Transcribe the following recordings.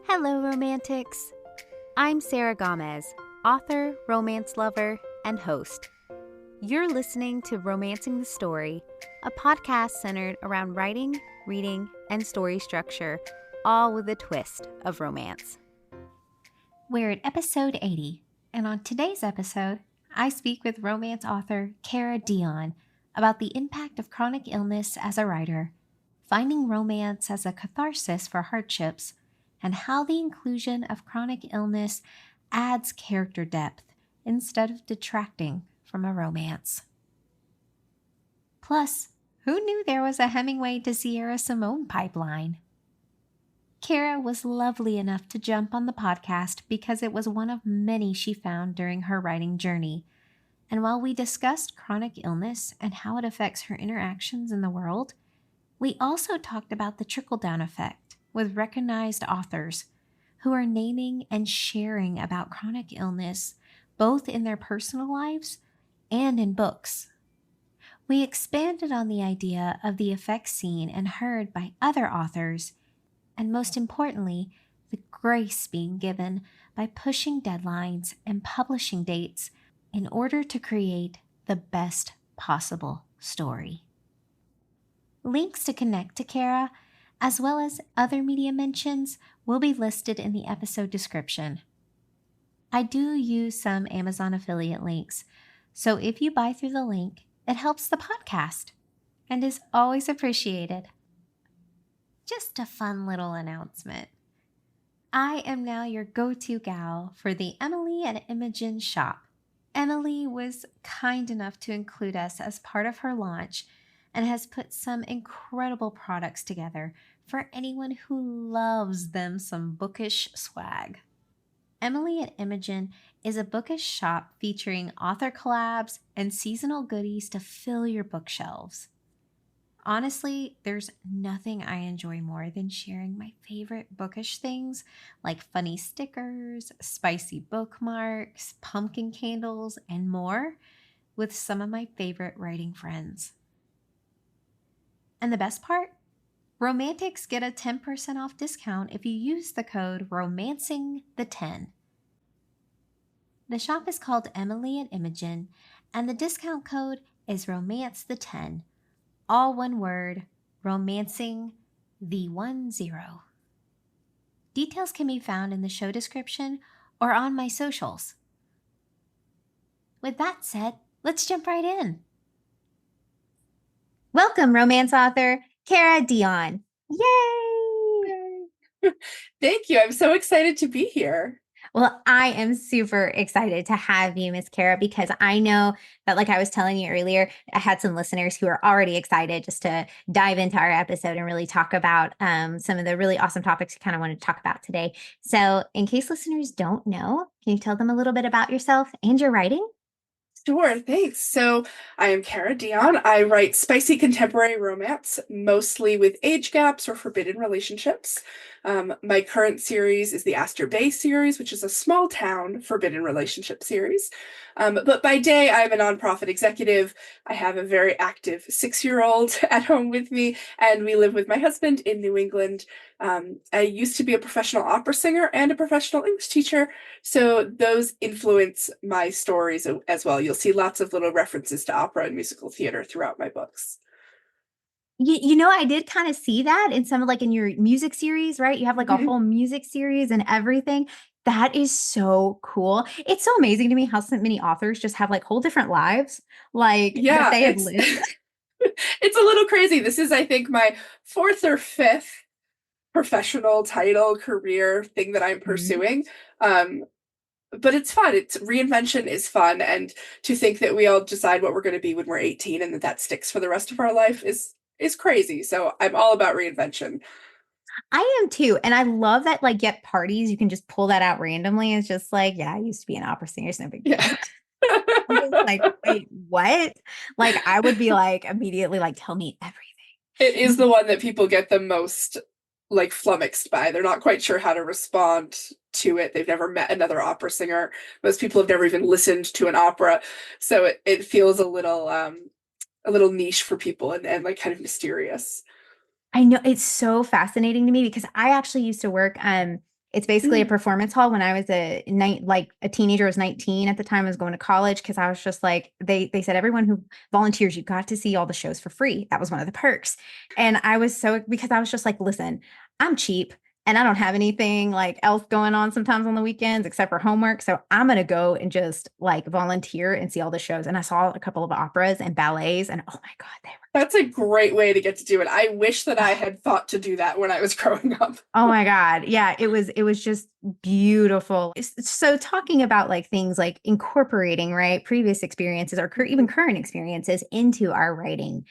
Hello, Romantics. I'm Sarah Gomez, author, romance lover, and host. You're listening to Romancing the Story, a podcast centered around writing, reading, and story structure, all with a twist of romance. We're at episode 80, and on today's episode, I speak with romance author Cara Dion about the impact of chronic illness as a writer, finding romance as a catharsis for hardships, and how the inclusion of chronic illness adds character depth instead of detracting from a romance. Plus, who knew there was a Hemingway to Sierra Simone pipeline? Cara was lovely enough to jump on the podcast because it was one of many she found during her writing journey. And while we discussed chronic illness and how it affects her interactions in the world, we also talked about the trickle-down effect with recognized authors who are naming and sharing about chronic illness, both in their personal lives and in books. We expanded on the idea of the effects seen and heard by other authors, and most importantly, the grace being given by pushing deadlines and publishing dates in order to create the best possible story. Links to connect to Cara, as well as other media mentions, will be listed in the episode description. I do use some Amazon affiliate links, so if you buy through the link, it helps the podcast and is always appreciated. Just a fun little announcement. I am now your go-to gal for the Emily and Imogen shop. Emily was kind enough to include us as part of her launch and has put some incredible products together for anyone who loves them some bookish swag. Emily and Imogen is a bookish shop featuring author collabs and seasonal goodies to fill your bookshelves. Honestly, there's nothing I enjoy more than sharing my favorite bookish things like funny stickers, spicy bookmarks, pumpkin candles, and more with some of my favorite writing friends. And the best part? Romantics get a 10% off discount if you use the code ROMANCING10. The shop is called Emily and Imogen, and the discount code is ROMANCE10. All one word, romancing the 10. Details can be found in the show description or on my socials. With that said, let's jump right in. Welcome, romance author Cara Dion. Yay! Thank you. I'm so excited to be here. Well, I am super excited to have you, Miss Cara, because I know that, like I was telling you earlier, I had some listeners who are already excited just to dive into our episode and really talk about some of the really awesome topics we kind of wanted to talk about today. So in case listeners don't know, can you tell them a little bit about yourself and your writing? Sure, thanks. So I am Cara Dion. I write spicy contemporary romance, mostly with age gaps or forbidden relationships. My current series is the Astor Bay series, which is a small town forbidden relationship series. But by day, I'm a nonprofit executive. I have a very active 6-year-old at home with me, and we live with my husband in New England. I used to be a professional opera singer and a professional English teacher, so those influence my stories as well. You'll see lots of little references to opera and musical theater throughout my books. I did kind of see that in some of in your music series, right? You have a whole music series and everything. That is so cool. It's so amazing to me how so many authors just have whole different lives, that they have lived. It's a little crazy. This is, I think, my 4th or 5th professional title career thing that I'm pursuing. But it's fun. Reinvention is fun. And to think that we all decide what we're going to be when we're 18 and that sticks for the rest of our life is crazy. So I'm all about reinvention. I am too. And I love that at parties, you can just pull that out randomly. It's just yeah, I used to be an opera singer. It's no big deal. Yeah. Wait, what? I would be immediately tell me everything. It is the one that people get the most flummoxed by. They're not quite sure how to respond to it. They've never met another opera singer. Most people have never even listened to an opera. So it feels a little niche for people and kind of mysterious. I know, it's so fascinating to me because I actually used to work It's basically a Mm. performance hall. When I was a teenager, I was 19 at the time, I was going to college because I was just like, they said everyone who volunteers, you got to see all the shows for free. That was one of the perks. And I was because I was just like, listen, I'm cheap and I don't have anything like else going on sometimes on the weekends except for homework. So I'm going to go and just like volunteer and see all the shows. And I saw a couple of operas and ballets and oh my God, they were That's a great way to get to do it. I wish that I had thought to do that when I was growing up. oh my God. Yeah, it was just beautiful. So talking about like things like incorporating, right, previous experiences or even current experiences into our writing.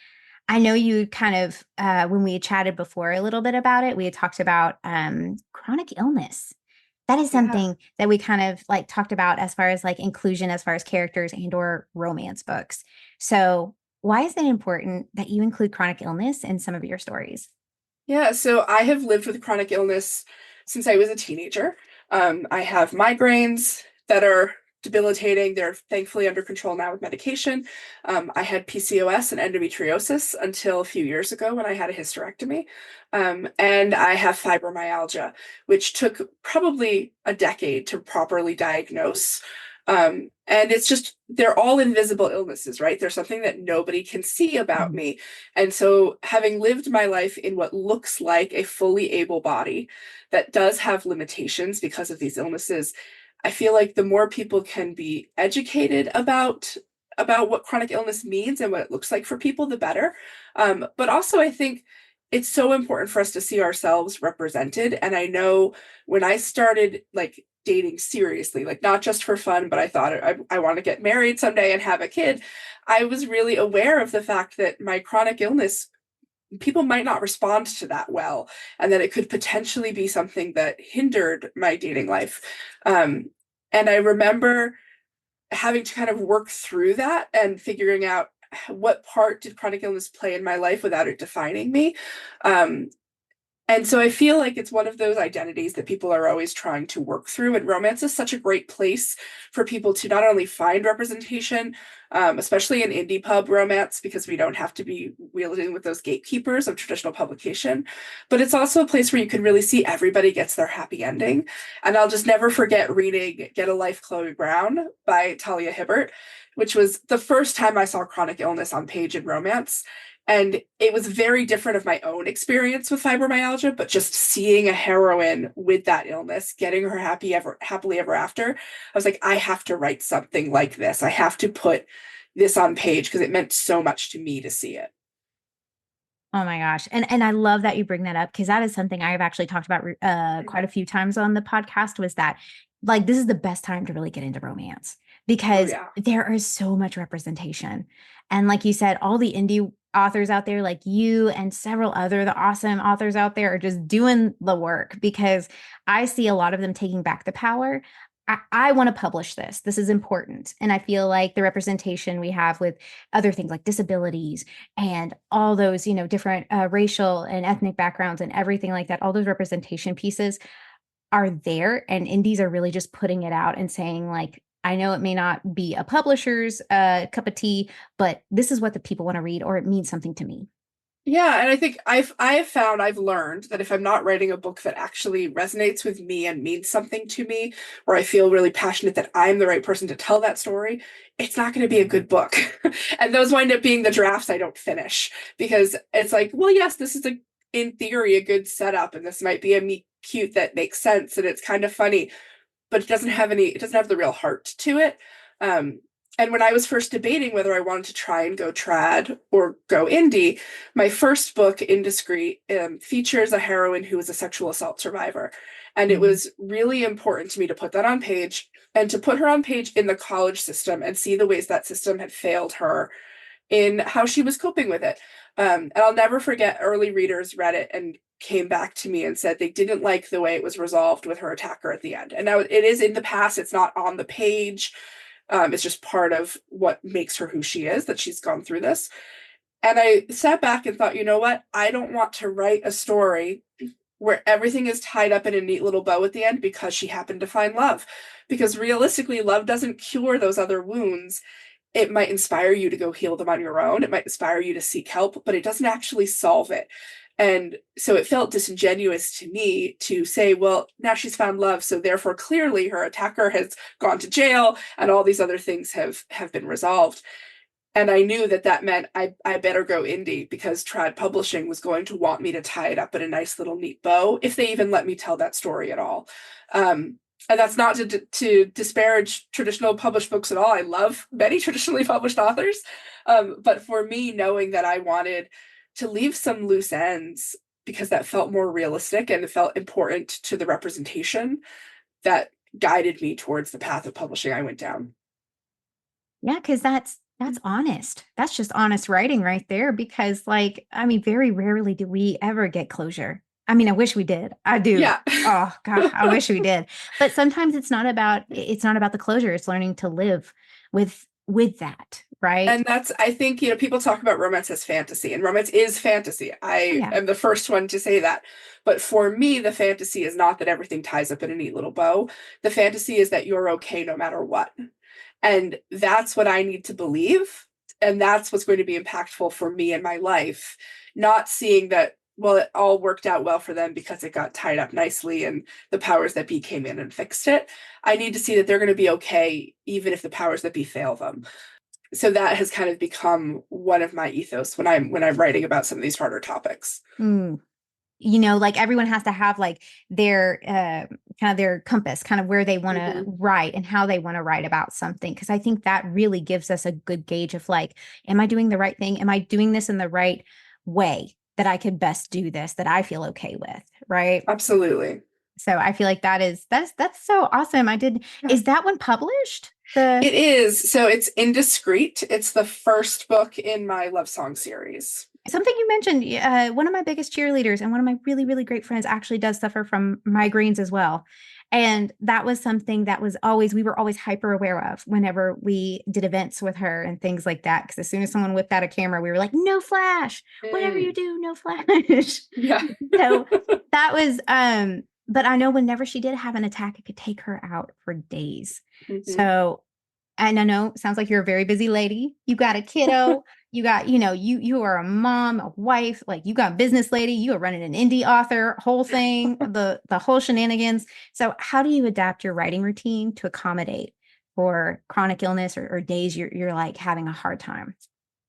I know you kind of when we had chatted before a little bit about it, we had talked about chronic illness. That is Yeah. something that we kind of like talked about as far as like inclusion as far as characters and or romance books. So, why is it important that you include chronic illness in some of your stories? Yeah, so I have lived with chronic illness since I was a teenager. I have migraines that are debilitating. They're thankfully under control now with medication. I had PCOS and endometriosis until a few years ago when I had a hysterectomy. And I have fibromyalgia, which took probably a decade to properly diagnose. And it's just, they're all invisible illnesses, right? There's something that nobody can see about Mhm. me. And so, having lived my life in what looks like a fully able body that does have limitations because of these illnesses, I feel like the more people can be educated about what chronic illness means and what it looks like for people, the better. But also, I think it's so important for us to see ourselves represented. And I know when I started like dating seriously, like not just for fun, but I thought I want to get married someday and have a kid. I was really aware of the fact that my chronic illness, people might not respond to that well, and that it could potentially be something that hindered my dating life. Um, and I remember having to kind of work through that and figuring out what part did chronic illness play in my life without it defining me. Um, and so I feel like it's one of those identities that people are always trying to work through. And romance is such a great place for people to not only find representation, especially in indie pub romance, because we don't have to be wielding with those gatekeepers of traditional publication, but it's also a place where you can really see everybody gets their happy ending. And I'll just never forget reading Get a Life, Chloe Brown by Talia Hibbert, which was the first time I saw chronic illness on page in romance. And it was very different of my own experience with fibromyalgia, but just seeing a heroine with that illness, getting her happily ever after, I was like, I have to write something like this. I have to put this on page because it meant so much to me to see it. Oh my gosh. And I love that you bring that up because that is something I have actually talked about quite a few times on the podcast was that like this is the best time to really get into romance Oh because yeah. there is so much representation. And like you said, all the indie authors out there like you and several other the awesome authors out there are just doing the work because I see a lot of them taking back the power. I want to publish this. This is important. And I feel like the representation we have with other things like disabilities and all those different racial and ethnic backgrounds and everything like that, all those representation pieces are there and indies are really just putting it out and saying like I know it may not be a publisher's cup of tea, but this is what the people want to read or it means something to me. Yeah, and I think I've learned that if I'm not writing a book that actually resonates with me and means something to me, or I feel really passionate that I'm the right person to tell that story, it's not going to be a good book. And those wind up being the drafts I don't finish because it's like, well, yes, this is in theory a good setup, and this might be a meet cute that makes sense and it's kind of funny, but it doesn't have the real heart to it. Um, and when I was first debating whether I wanted to try and go trad or go indie, my first book, Indiscreet, features a heroine who was a sexual assault survivor. And it Mm-hmm. was really important to me to put that on page and to put her on page in the college system and see the ways that system had failed her in how she was coping with it. And I'll never forget early readers read it and came back to me and said they didn't like the way it was resolved with her attacker at the end. And now it is in the past, it's not on the page. It's just part of what makes her who she is, that she's gone through this. And I sat back and thought, you know what? I don't want to write a story where everything is tied up in a neat little bow at the end because she happened to find love. Because realistically, love doesn't cure those other wounds. It might inspire you to go heal them on your own. It might inspire you to seek help, but it doesn't actually solve it. And so it felt disingenuous to me to say, well, now she's found love, so therefore clearly her attacker has gone to jail and all these other things have been resolved. And I knew that meant I better go indie, because trad publishing was going to want me to tie it up in a nice little neat bow, if they even let me tell that story at all. And that's not to disparage traditional published books at all. I love many traditionally published authors. But for me, knowing that I wanted to leave some loose ends, because that felt more realistic and it felt important to the representation, that guided me towards the path of publishing I went down. Yeah, because that's honest. That's just honest writing right there. Because, like, I mean, very rarely do we ever get closure. I mean, I wish we did. I do. Yeah. Oh God, I wish we did. But sometimes it's not about the closure. It's learning to live with that, right? And that's, I think, people talk about romance as fantasy, and romance is fantasy. I am the first one to say that. But for me, the fantasy is not that everything ties up in a neat little bow. The fantasy is that you're okay no matter what. And that's what I need to believe. And that's what's going to be impactful for me in my life. Not seeing that, well, it all worked out well for them because it got tied up nicely and the powers that be came in and fixed it. I need to see that they're going to be okay, even if the powers that be fail them. So that has kind of become one of my ethos when I'm writing about some of these harder topics. Like everyone has to have like their kind of their compass, kind of where they want to write and how they want to write about something. Because I think that really gives us a good gauge of like, am I doing the right thing? Am I doing this in the right way that I could best do this, that I feel okay with? Right. Absolutely. So I feel like that's so awesome. Is that one published? It is. So it's Indiscreet. It's the first book in my love song series. Something you mentioned, one of my biggest cheerleaders and one of my really, really great friends actually does suffer from migraines as well. And that was something that we were always hyper aware of whenever we did events with her and things like that. Because as soon as someone whipped out a camera, we were like, no flash, whatever you do, no flash. Yeah. So that was, but I know whenever she did have an attack, it could take her out for days. So, and I know, sounds like you're a very busy lady. You got a kiddo. You got, you are a mom, a wife, like you got business lady, you are running an indie author, whole thing, the whole shenanigans. So how do you adapt your writing routine to accommodate for chronic illness or days you're like having a hard time?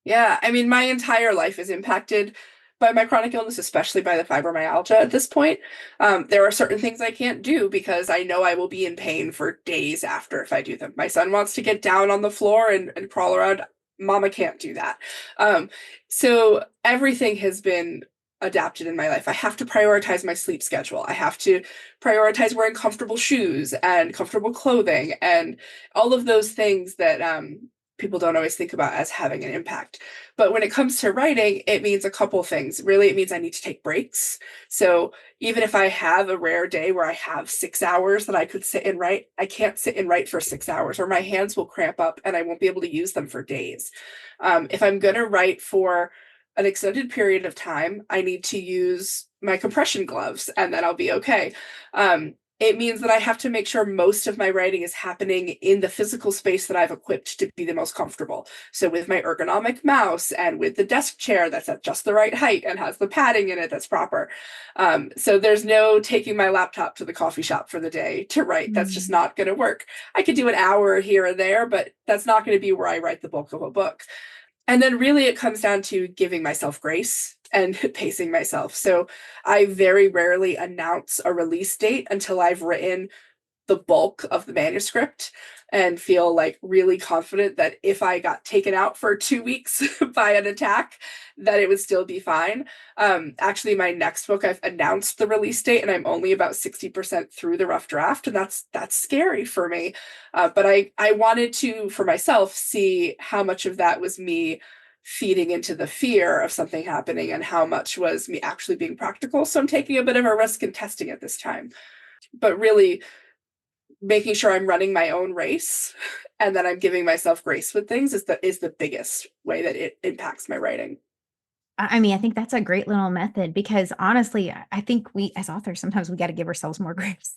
Yeah. I mean, my entire life is impacted by my chronic illness, especially by the fibromyalgia at this point. There are certain things I can't do because I know I will be in pain for days after if I do them. My son wants to get down on the floor and crawl around. Mama can't do that. So everything has been adapted in my life. I have to prioritize my sleep schedule. I have to prioritize wearing comfortable shoes and comfortable clothing and all of those things that people don't always think about as having an impact. But when it comes to writing, it means a couple things. Really, it means I need to take breaks. So even if I have a rare day where I have 6 hours that I could sit and write, I can't sit and write for 6 hours or my hands will cramp up and I won't be able to use them for days. If I'm going to write for an extended period of time, I need to use my compression gloves and then I'll be okay. It means that I have to make sure most of my writing is happening in the physical space that I've equipped to be the most comfortable. So with my ergonomic mouse and with the desk chair that's at just the right height and has the padding in it that's proper. So there's no taking my laptop to the coffee shop for the day to write. That's just not going to work. I could do an hour here and there, but that's not going to be where I write the bulk of a book. And then really it comes down to giving myself grace and pacing myself. So I very rarely announce a release date until I've written the bulk of the manuscript and feel like really confident that if I got taken out for 2 weeks by an attack, that it would still be fine. Actually, my next book, I've announced the release date and I'm only about 60% through the rough draft. And that's scary for me. But I wanted to, for myself, see how much of that was me feeding into the fear of something happening and how much was me actually being practical. So I'm taking a bit of a risk in testing it this time. But really, making sure I'm running my own race and that I'm giving myself grace with things is the biggest way that it impacts my writing. I mean, I think that's a great little method because honestly, I think we as authors, sometimes we got to give ourselves more grace.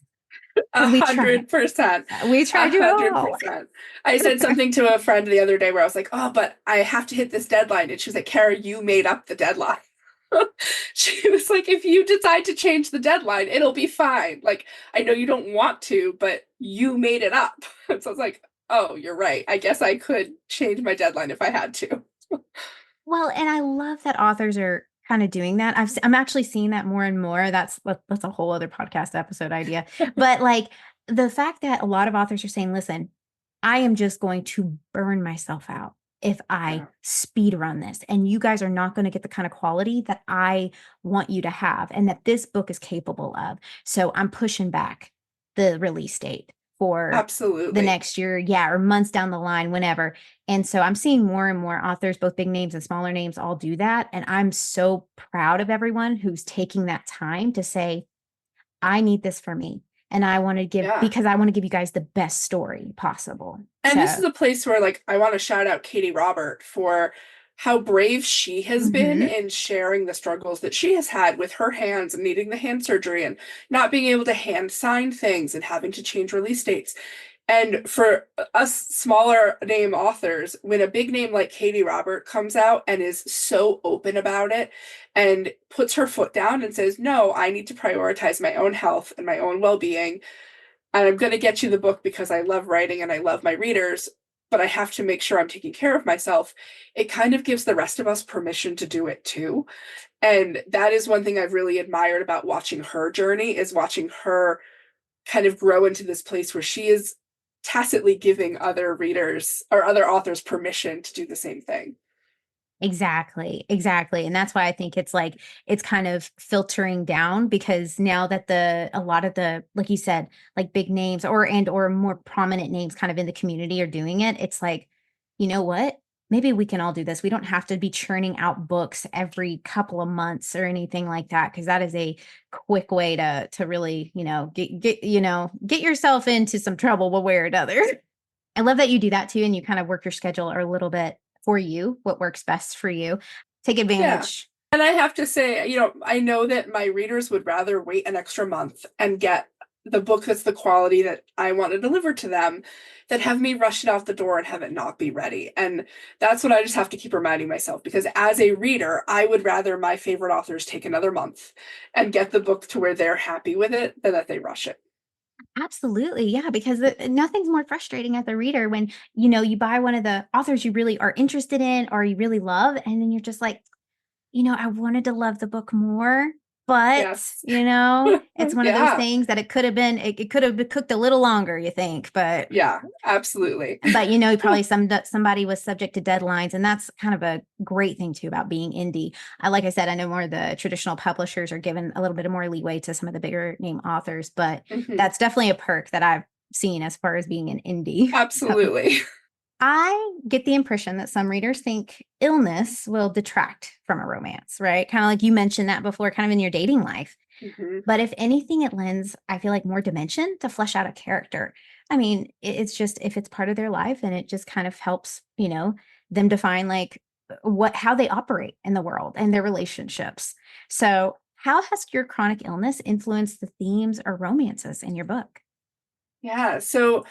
100%. We try to 100%. I said something to a friend the other day where I was like, oh, but I have to hit this deadline. And she was like, Cara, you made up the deadline. She was like, if you decide to change the deadline, it'll be fine. Like, I know you don't want to, but you made it up. And so I was like, oh, you're right. I guess I could change my deadline if I had to. Well, and I love that authors are kind of doing that. I'm actually seeing that more and more. That's a whole other podcast episode idea. But like the fact that a lot of authors are saying, listen, I am just going to burn myself out if I Yeah. speed run this. And you guys are not going to get the kind of quality that I want you to have and that this book is capable of. So I'm pushing back the release date for the Absolutely. next year, yeah, or months down the line, whenever. And so I'm seeing more and more authors, both big names and smaller names, all do that. And I'm so proud of everyone who's taking that time to say, I need this for me. And I want to give, Yeah. because I want to give you guys the best story possible. And this So, is a place where, like, I want to shout out Katie Robert for how brave she has been mhm. in sharing the struggles that she has had with her hands and needing the hand surgery and not being able to hand sign things and having to change release dates. And for us smaller name authors, when a big name like Katie Robert comes out and is so open about it and puts her foot down and says, no, I need to prioritize my own health and my own well-being, and I'm going to get you the book because I love writing and I love my readers, but I have to make sure I'm taking care of myself. It kind of gives the rest of us permission to do it too. And that is one thing I've really admired about watching her journey, is watching her kind of grow into this place where she is tacitly giving other readers or other authors permission to do the same thing. Exactly, exactly. And that's why I think it's like it's kind of filtering down because now that a lot of the, like you said, like big names or more prominent names kind of in the community are doing it, it's like, you know what? Maybe we can all do this. We don't have to be churning out books every couple of months or anything like that, because that is a quick way to really, get yourself into some trouble one way or another. I love that you do that too, and you kind of work your schedule a little bit for you, what works best for you. Take Yeah. advantage. And I have to say, I know that my readers would rather wait an extra month and get the book that's the quality that I want to deliver to them than have me rush it out the door and have it not be ready. And that's what I just have to keep reminding myself, because as a reader, I would rather my favorite authors take another month and get the book to where they're happy with it than that they rush it. Absolutely. Yeah, because nothing's more frustrating as a reader when, you buy one of the authors you really are interested in or you really love, and then you're just like, I wanted to love the book more, but, Yes. it's one of those Yeah. things that it could have been cooked a little longer, you think, but Yeah, absolutely. probably somebody was subject to deadlines, and that's kind of a great thing too about being indie. Like I said, I know more of the traditional publishers are given a little bit more leeway to some of the bigger name authors, but Mhm. that's definitely a perk that I've seen as far as being an indie. Absolutely. I get the impression that some readers think illness will detract from a romance, right? Kind of like you mentioned that before, kind of in your dating life. Mhm. But if anything, it lends, I feel like, more dimension to flesh out a character. I mean, it's just if it's part of their life and it just kind of helps, them define like how they operate in the world and their relationships. So, how has your chronic illness influenced the themes or romances in your book? Yeah, so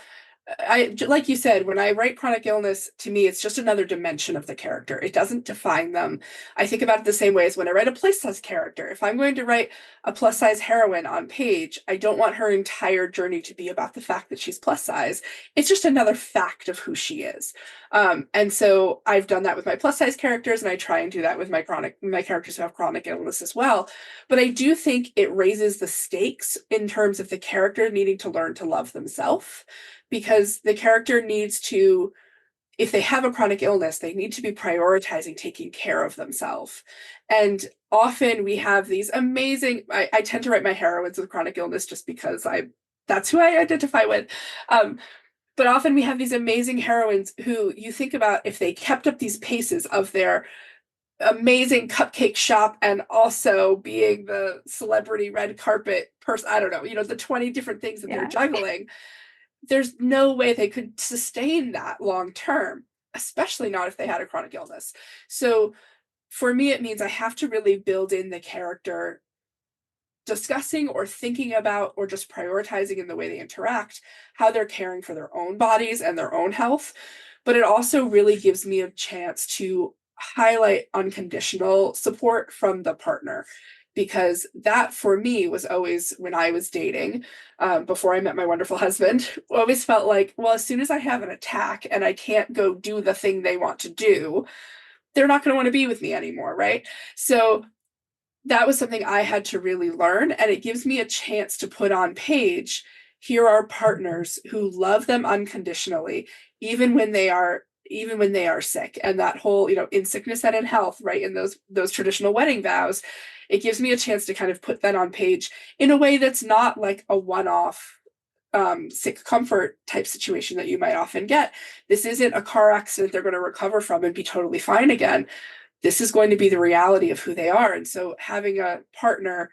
like you said, when I write chronic illness, to me, it's just another dimension of the character. It doesn't define them. I think about it the same way as when I write a plus size character. If I'm going to write a plus size heroine on page, I don't want her entire journey to be about the fact that she's plus size. It's just another fact of who she is. And so I've done that with my plus size characters, and I try and do that with my characters who have chronic illness as well. But I do think it raises the stakes in terms of the character needing to learn to love themselves, because the character needs to, if they have a chronic illness, they need to be prioritizing taking care of themselves. And often we have these amazing, I tend to write my heroines with chronic illness just because that's who I identify with. But often we have these amazing heroines who you think about, if they kept up these paces of their amazing cupcake shop and also being the celebrity red carpet person, I don't know, the 20 different things that they're Yeah. juggling, there's no way they could sustain that long term, especially not if they had a chronic illness. So for me, it means I have to really build in the character discussing or thinking about or just prioritizing in the way they interact, how they're caring for their own bodies and their own health. But it also really gives me a chance to highlight unconditional support from the partner, because that for me was always, when I was dating, before I met my wonderful husband, always felt like, well, as soon as I have an attack and I can't go do the thing they want to do, they're not going to want to be with me anymore, right? So that was something I had to really learn, and it gives me a chance to put on page, here are partners who love them unconditionally, even when they are sick. And that whole, in sickness and in health, right, in those traditional wedding vows, it gives me a chance to kind of put that on page in a way that's not like a one-off sick comfort type situation that you might often get. This isn't a car accident they're going to recover from and be totally fine again. This is going to be the reality of who they are. And so having a partner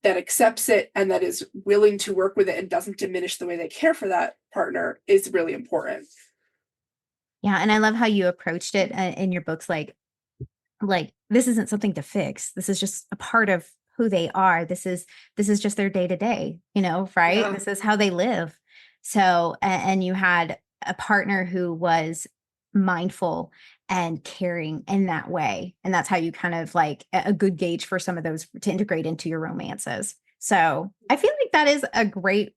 that accepts it and that is willing to work with it and doesn't diminish the way they care for that partner is really important. Yeah. And I love how you approached it in your books. Like this isn't something to fix. This is just a part of who they are. This is just their day to day, right? Yeah. This is how they live. So, and you had a partner who was mindful and caring in that way. And that's how you kind of like a good gauge for some of those to integrate into your romances. So I feel like that is a great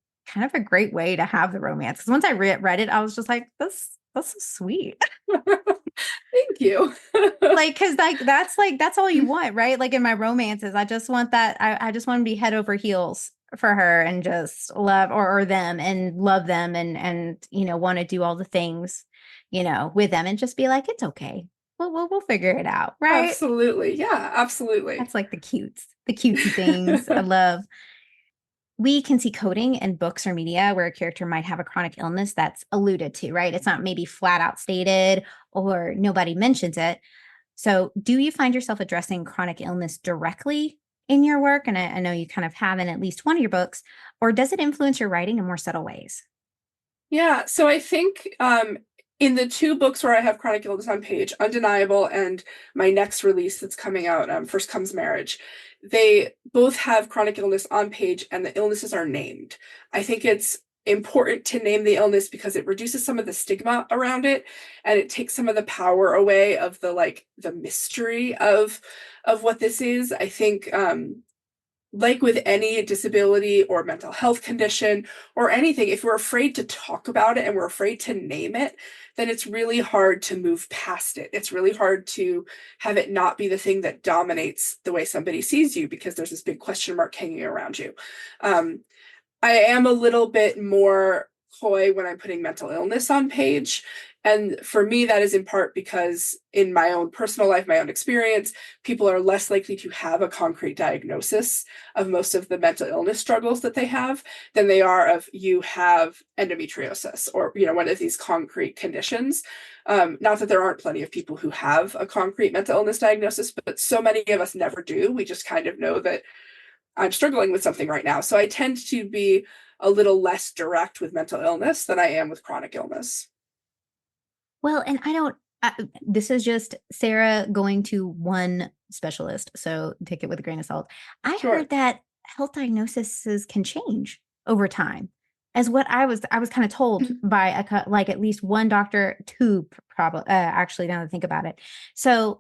way to have the romance. Because once I read it, I was just like, that's so sweet. Thank you. Cause that's all you want, right? Like in my romances, I just want that. I just want to be head over heels for her and just love or them and love them and want to do all the things, with them and just be like, it's okay. We'll figure it out. Right. Absolutely. Yeah, absolutely. That's like the cutesy things I love. We can see coding in books or media where a character might have a chronic illness that's alluded to, right? It's not maybe flat out stated or nobody mentions it. So do you find yourself addressing chronic illness directly in your work? And I know you kind of have in at least one of your books, or does it influence your writing in more subtle ways? Yeah, so I think in the two books where I have chronic illness on page, Undeniable and my next release that's coming out, First Comes Marriage, they both have chronic illness on page and the illnesses are named. I think it's important to name the illness because it reduces some of the stigma around it, and it takes some of the power away of the mystery of what this is. I think like with any disability or mental health condition or anything, if we're afraid to talk about it and we're afraid to name it, then it's really hard to move past it. It's really hard to have it not be the thing that dominates the way somebody sees you, because there's this big question mark hanging around you. I am a little bit more coy when I'm putting mental illness on page. And for me, that is in part because in my own personal life, my own experience, people are less likely to have a concrete diagnosis of most of the mental illness struggles that they have than they are of, you have endometriosis or, one of these concrete conditions. Not that there aren't plenty of people who have a concrete mental illness diagnosis, but so many of us never do. We just kind of know that I'm struggling with something right now. So I tend to be a little less direct with mental illness than I am with chronic illness. Well, and this is just Sarah going to one specialist, so take it with a grain of salt. I Sure. heard that health diagnoses can change over time, as what I was kind of told by at least one doctor, two probably, actually, now that I think about it. So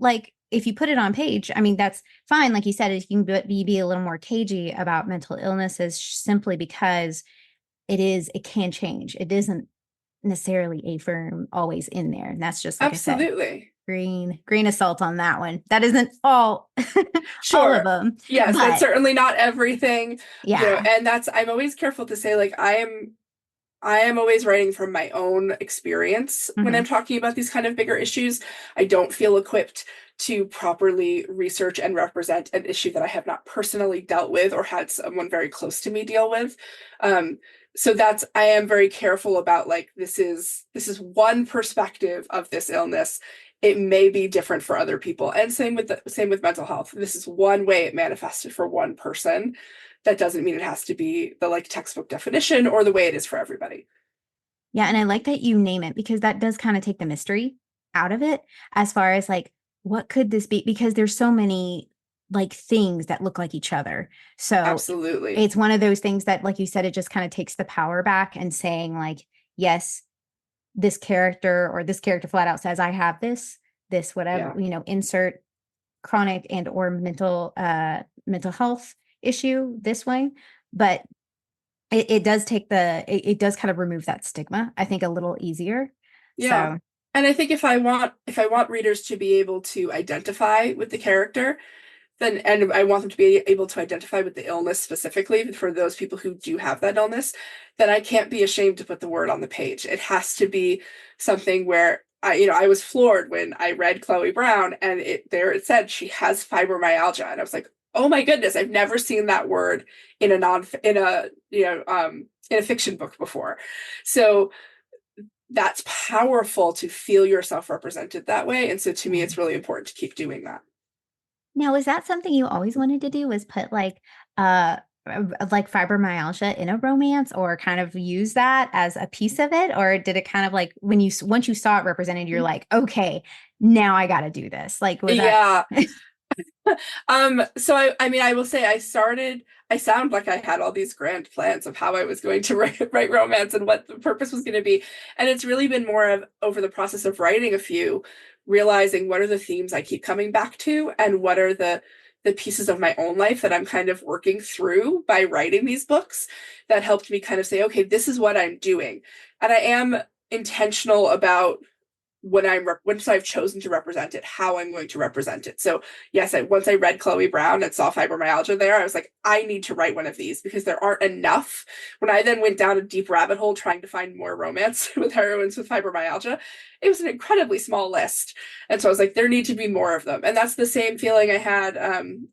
if you put it on page, I mean, that's fine. Like you said, you can be a little more cagey about mental illnesses simply because it can change. It isn't necessarily a firm always in there. And that's just, like I said, Absolutely. grain of salt on that one. That isn't all, all of Sure. them. Yes, but that's certainly not everything. yeah. And I'm always careful to say, I am always writing from my own experience when I'm talking about these kind of bigger issues. I don't feel equipped to properly research and represent an issue that I have not personally dealt with or had someone very close to me deal with. So I am very careful about this is one perspective of this illness. It may be different for other people, and same with mental health. This is one way it manifested for one person. That doesn't mean it has to be the textbook definition or the way it is for everybody. Yeah. And I like that you name it, because that does kind of take the mystery out of it, as far as what could this be? Because there's so many things that look like each other. So Absolutely. it's one of those things that, like you said, it just kind of takes the power back and saying yes, this character flat out says, I have this. this whatever, insert chronic and or mental health issue this way. But it does it does kind of remove that stigma, I think, a little easier. Yeah. So, and I think if I want readers to be able to identify with the character, and I want them to be able to identify with the illness specifically for those people who do have that illness, then I can't be ashamed to put the word on the page. It has to be something where I was floored when I read Chloe Brown, and it said she has fibromyalgia, and I was like, oh my goodness, I've never seen that word in a fiction book before. So that's powerful to feel yourself represented that way. And so to me, it's really important to keep doing that. Now, is that something you always wanted to do, was put like fibromyalgia in a romance, or kind of use that as a piece of it? Or did it kind of like once you saw it represented, you're like, okay, now I got to do this? Like, was that? So I will say I sound like I had all these grand plans of how I was going to write romance and what the purpose was going to be. And it's really been more of, over the process of writing a few, realizing what are the themes I keep coming back to, and what are the pieces of my own life that I'm kind of working through by writing these books, that helped me kind of say, okay, this is what I'm doing. And I am intentional about once I've chosen to represent it, how I'm going to represent it. So yes, once I read Chloe Brown and saw fibromyalgia there, I was like, I need to write one of these, because there aren't enough. When I then went down a deep rabbit hole trying to find more romance with heroines with fibromyalgia, it was an incredibly small list. And so I was like, there need to be more of them. And that's the same feeling I had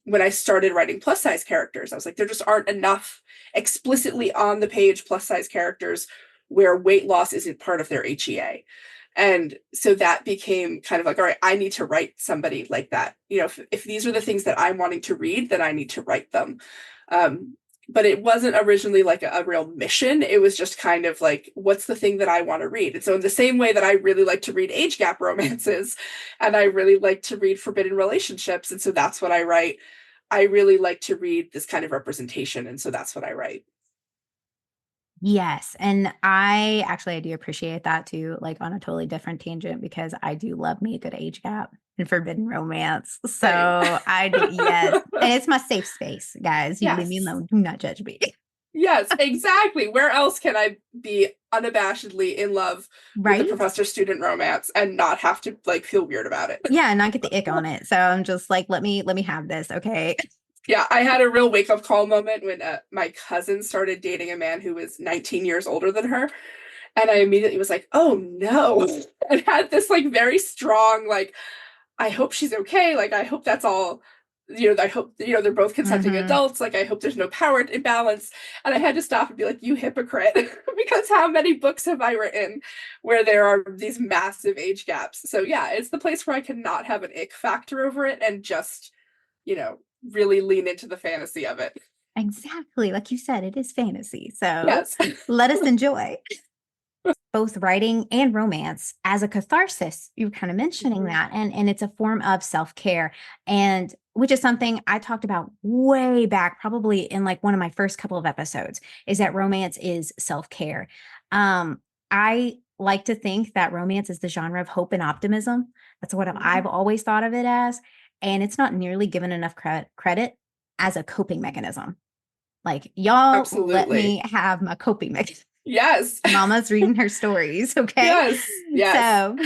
when I started writing plus size characters. I was like, there just aren't enough explicitly on the page plus size characters where weight loss isn't part of their HEA. And so that became kind of like, all right, I need to write somebody like that. If these are the things that I'm wanting to read, then I need to write them. But it wasn't originally like a real mission. It was just kind of like, what's the thing that I want to read? And so in the same way that I really like to read age gap romances, and I really like to read forbidden relationships, and so that's what I write, I really like to read this kind of representation. And so that's what I write. Yes. And I do appreciate that too, like on a totally different tangent, because I do love me a good age gap and forbidden romance. So I do, yes. And it's my safe space, guys. You leave me alone. Do not judge me. Yes, exactly. Where else can I be unabashedly in love with a professor-student romance and not have to like feel weird about it? Yeah, and not get the ick on it. So I'm just like, let me have this, okay? Yeah, I had a real wake-up call moment when my cousin started dating a man who was 19 years older than her. And I immediately was like, oh no. And had this like very strong, like, I hope she's okay. Like, I hope that's all, I hope, they're both consenting adults. Like, I hope there's no power imbalance. And I had to stop and be like, you hypocrite. Because how many books have I written where there are these massive age gaps? So yeah, it's the place where I cannot have an ick factor over it and just, really lean into the fantasy of it. Exactly. Like you said, it is fantasy. So yes. Let us enjoy both writing and romance as a catharsis. You were kind of mentioning that. And it's a form of self-care, and which is something I talked about way back, probably in like one of my first couple of episodes, is that romance is self-care. I like to think that romance is the genre of hope and optimism. That's what I've always thought of it as. And it's not nearly given enough credit as a coping mechanism. Like, y'all, absolutely, let me have my coping mechanism. Yes. Mama's reading her stories, okay? Yes. Yes. So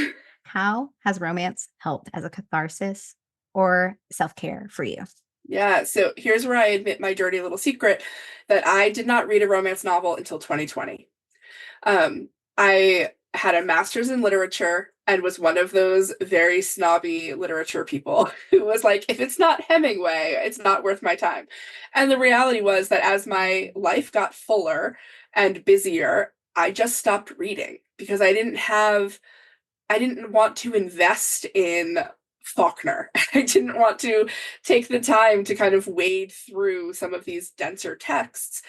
how has romance helped as a catharsis or self-care for you? Yeah, so here's where I admit my dirty little secret, that I did not read a romance novel until 2020. I had a master's in literature and was one of those very snobby literature people who was like, if it's not Hemingway, it's not worth my time. And the reality was that as my life got fuller and busier, I just stopped reading because I didn't want to invest in Faulkner. I didn't want to take the time to kind of wade through some of these denser texts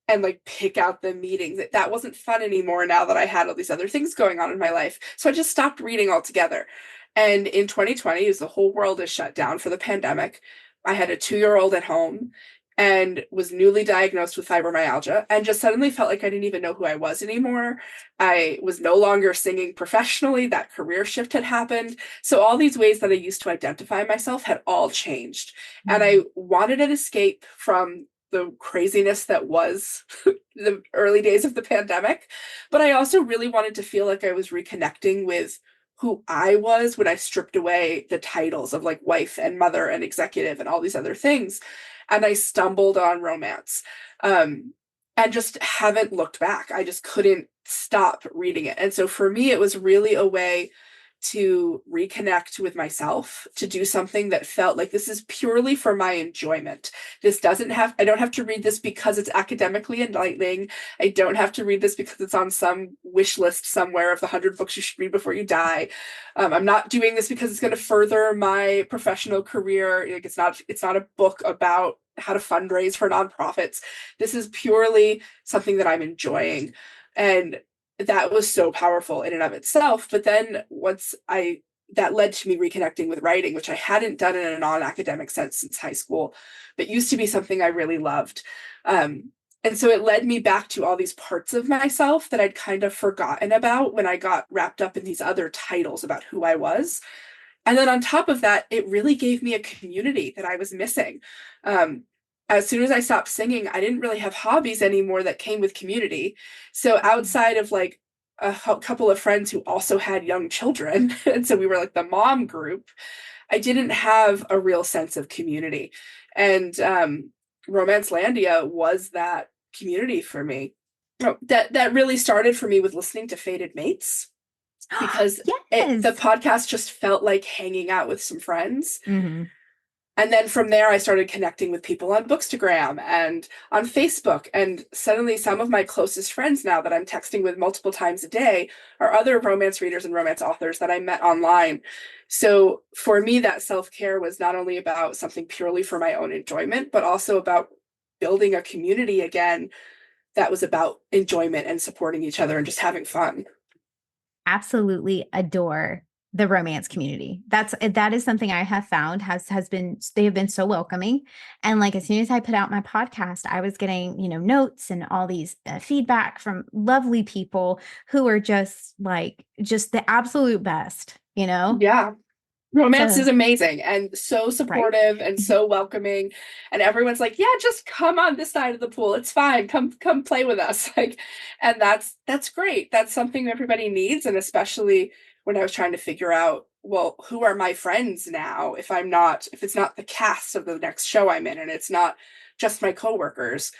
and like pick out the meetings. That wasn't fun anymore now that I had all these other things going on in my life. So I just stopped reading altogether. And in 2020, as the whole world is shut down for the pandemic, I had a 2-year-old at home. and was newly diagnosed with fibromyalgia and just suddenly felt like I didn't even know who I was anymore. I was no longer singing professionally. That career shift had happened. So all these ways that I used to identify myself had all changed. And I wanted an escape from the craziness that was the early days of the pandemic. But I also really wanted to feel like I was reconnecting with who I was when I stripped away the titles of like wife and mother and executive and all these other things. And I stumbled on romance, and just haven't looked back. I just couldn't stop reading it. And so for me, it was really a way to reconnect with myself, to do something that felt like this is purely for my enjoyment. I don't have to read this because it's academically enlightening. I don't have to read this because it's on some wish list somewhere of the 100 books you should read before you die. I'm not doing this because it's going to further my professional career. Like it's not a book about how to fundraise for nonprofits. This is purely something that I'm enjoying. And that was so powerful in and of itself. But then that led to me reconnecting with writing, which I hadn't done in a non-academic sense since high school, but used to be something I really loved. And so it led me back to all these parts of myself that I'd kind of forgotten about when I got wrapped up in these other titles about who I was. And then on top of that, it really gave me a community that I was missing. As soon as I stopped singing, I didn't really have hobbies anymore that came with community. So outside of like a couple of friends who also had young children, and so we were like the mom group, I didn't have a real sense of community. And Romancelandia was that community for me. That really started for me with listening to Fated Mates, because the podcast just felt like hanging out with some friends. Mm-hmm. And then from there, I started connecting with people on Bookstagram and on Facebook. And suddenly some of my closest friends now that I'm texting with multiple times a day are other romance readers and romance authors that I met online. So for me, that self-care was not only about something purely for my own enjoyment, but also about building a community again that was about enjoyment and supporting each other and just having fun. Absolutely adore the romance community. That is something I have found they have been so welcoming. And like, as soon as I put out my podcast, I was getting, notes and all these feedback from lovely people who are just the absolute best, Yeah. Romance is amazing and so supportive, right? And so welcoming. And everyone's like, yeah, just come on this side of the pool. It's fine. Come play with us. And that's great. That's something everybody needs. And especially when I was trying to figure out, well, who are my friends now? If it's not the cast of the next show I'm in, and it's not just my coworkers,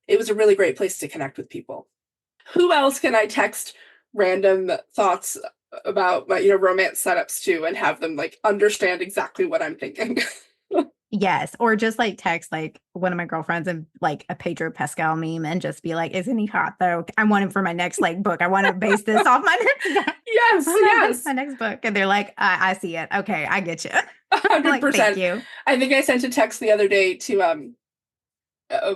it was a really great place to connect with people. Who else can I text random thoughts about my romance setups to and have them understand exactly what I'm thinking? Yes. Or just text one of my girlfriends and a Pedro Pascal meme and just be like, isn't he hot though? I want him for my next book. I want to base this off my next yes my next book. And they're like, I see it. Okay, I get you. 100%. Thank you. I think I sent a text the other day to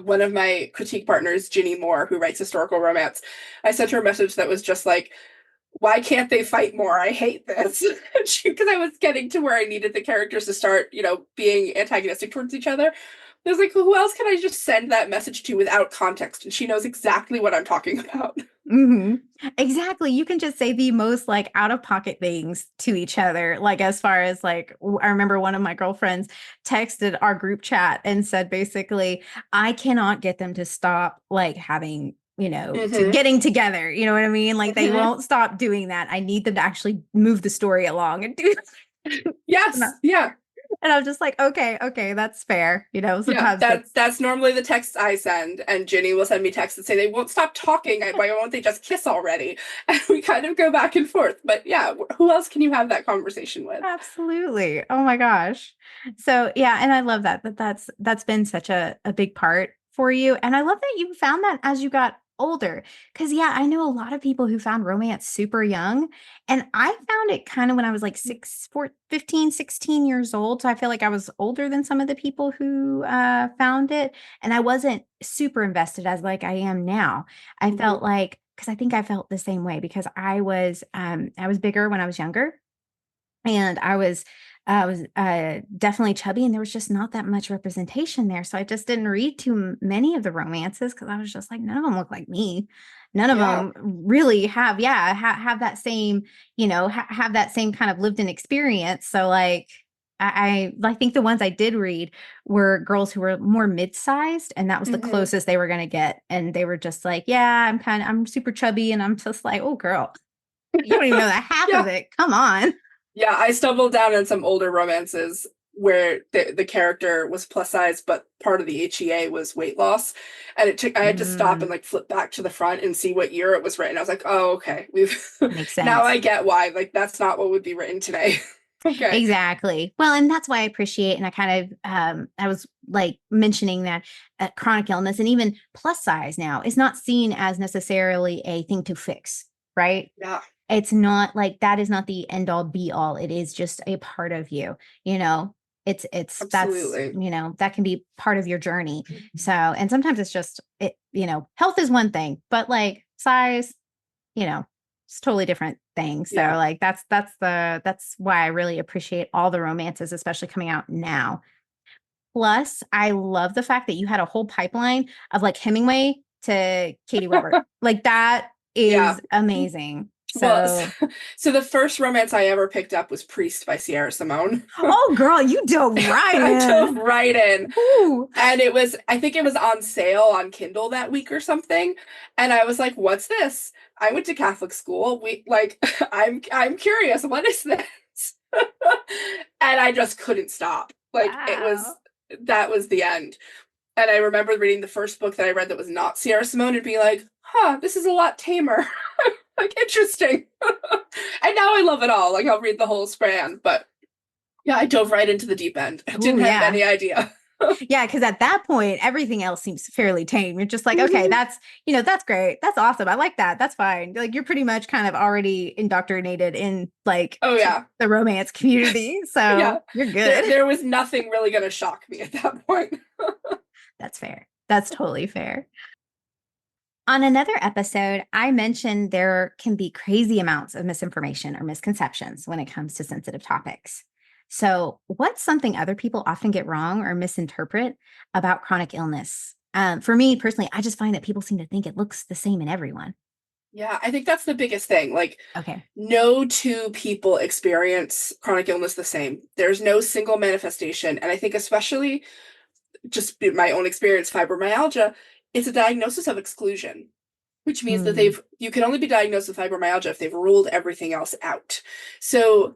one of my critique partners, Ginny Moore, who writes historical romance. I sent her a message that was just like, why can't they fight more? I hate this. Because I was getting to where I needed the characters to start, being antagonistic towards each other. I was like, who else can I just send that message to without context? And she knows exactly what I'm talking about. Mm-hmm. Exactly. You can just say the most out of pocket things to each other. As far as I remember one of my girlfriends texted our group chat and said, basically, I cannot get them to stop having to getting together. You know what I mean? They won't stop doing that. I need them to actually move the story along and do. Yes. Yeah. And I was just like, okay, that's fair. Sometimes that's normally the text I send, and Ginny will send me texts that say they won't stop talking. Why won't they just kiss already? And we kind of go back and forth. But yeah, who else can you have that conversation with? Absolutely. Oh my gosh. So yeah, and I love that's been such a big part for you. And I love that you found that as you got older. Because yeah, I know a lot of people who found romance super young. And I found it kind of when I was 15, 16 years old. So I feel like I was older than some of the people who found it. And I wasn't super invested as I am now. I felt because I think I felt the same way because I was bigger when I was younger. And I was definitely chubby, and there was just not that much representation there. So I just didn't read too many of the romances because I was just like, none of them look like me. None of Yeah. them really have, have that same, have that same kind of lived in experience. So like, I think the ones I did read were girls who were more mid-sized, and that was the Mhm. closest they were going to get. And they were just like, yeah, I'm super chubby, and I'm just like, oh girl, you don't even know that half of Yeah. it. Come on. Yeah, I stumbled down on some older romances where the character was plus size, but part of the HEA was weight loss. And I had to stop and Mm, like flip back to the front and see what year it was written. I was like, oh, okay. We've makes now sense. I get why. Like that's not what would be written today. Okay. Exactly. Well, and that's why I appreciate, and I kind of, I was like mentioning that chronic illness and even plus size now is not seen as necessarily a thing to fix, right? Yeah, It's not like that is not the end all be all. It is just a part of you, you know. That's, absolutely. that can be part of your journey. So, and sometimes it's just health is one thing, but like size, it's totally different thing. So Yeah. like that's why I really appreciate all the romances, especially coming out now. Plus, I love the fact that you had a whole pipeline of like Hemingway to Katie Weber. Like that Yeah. is amazing. Well, So, so the first romance I ever picked up was Priest by Sierra Simone. oh girl, you dove right I dove in. right in. Ooh. And I think it was on sale on Kindle that week or something. And I was like, what's this? I went to Catholic school. I'm curious, what is this? And I just couldn't stop. Like Wow. that was the end. And I remember reading the first book that I read that was not Sierra Simone and being like, huh, this is a lot tamer. Like interesting. And now I love it all. Like I'll read the whole span, but yeah, I dove right into the deep end. I Ooh, didn't have yeah. any idea. Yeah, because at that point, everything else seems fairly tame. You're just like, okay, Mhm. that's great. That's awesome. I like that. That's fine. Like you're pretty much kind of already indoctrinated in like Oh yeah. the romance community. So Yeah. you're There good. there was nothing really gonna shock me at that point. That's fair. That's totally fair. On another episode, I mentioned there can be crazy amounts of misinformation or misconceptions when it comes to sensitive topics. So, what's something other people often get wrong or misinterpret about chronic illness? For me personally, I just find that people seem to think it looks the same in everyone. Yeah, I think that's the biggest thing. Like Okay. no two people experience chronic illness the same. There's no single manifestation. And I think especially just my own experience, fibromyalgia, it's a diagnosis of exclusion, which means that Mm, you can only be diagnosed with fibromyalgia if they've ruled everything else out. So